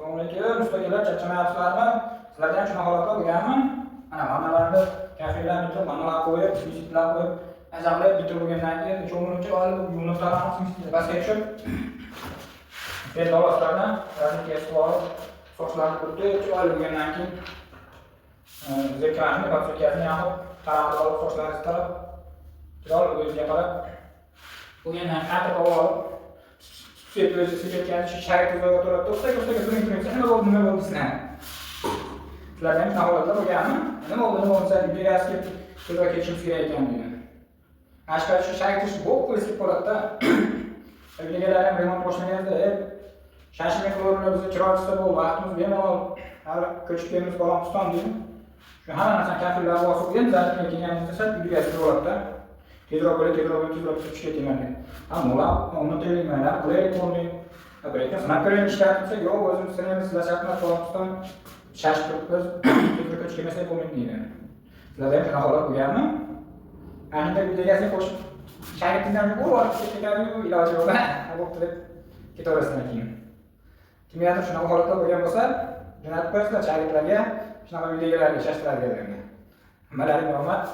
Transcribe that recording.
Assalomu alaykum, ustalar, charchamayapsizlarmi? Sizlarda ham shunaqa holatlar bo'lganmi? Mana vannalarni kafelarni bitirib, vannalar qo'yib, smitlar qo'yib, ajaqlab bitirib bo'lgandan keyin cho'miluvchi olib, yuvib smitni pastga tushib, pedaloslarni rasmga kesib olib, sochlarni quritib, olib bo'lgandan keyin zerkani, podsutkasini yoqib, taraqib olib, sochlarini tarab, kirol o'ziga qarab, bo'lgandan qattiq olib Sepetken şu şarkı ve oturup dostlar nima bo'ldi sizlar? Sizlardan shunaqa holatlar bo'lganmi? Nima bo'lsa bilasizki, to'g'ri kechib kerak ekan degan. Ashqar shu shaytni bo'q qo'yib qo'yadi-da. Uydagilar ham remont boshlaganda, shashlik qilib biz chiroqchisi bo'lib, vaqtimiz bemalol har ko'chib kelamiz Qozog'iston deydi. Shu hamma narsani kafillar bosib qo'ygan, zaten kelganingizda uyga bo'ladi-da. Tezroq chiqib ketaman. Ammo uni tayyorlayman, qulaylik bo'lmaydi. Lekin xizmat ko'rgan ishlarimiz yo'q, o'zimiz istaymiz, sizlar Qozog'iston shashib biz tezroq ko'chib kelmasak bo'lmaydi deydi. Sizlarda ham shunaqa holat bo'lganmi? Anida videoga qo'shib shaytdan bo'lib ketadiku, iloji yo'q. Bo'pti deb ketaverasizlar keyin. Kimgadir shunaqa holatlar bo'lgan bo'lsa, jo'natib qo'yasizlar shaytlarga, shunaqa videolarga shashtiradiganlarga. Hammalariga rahmat.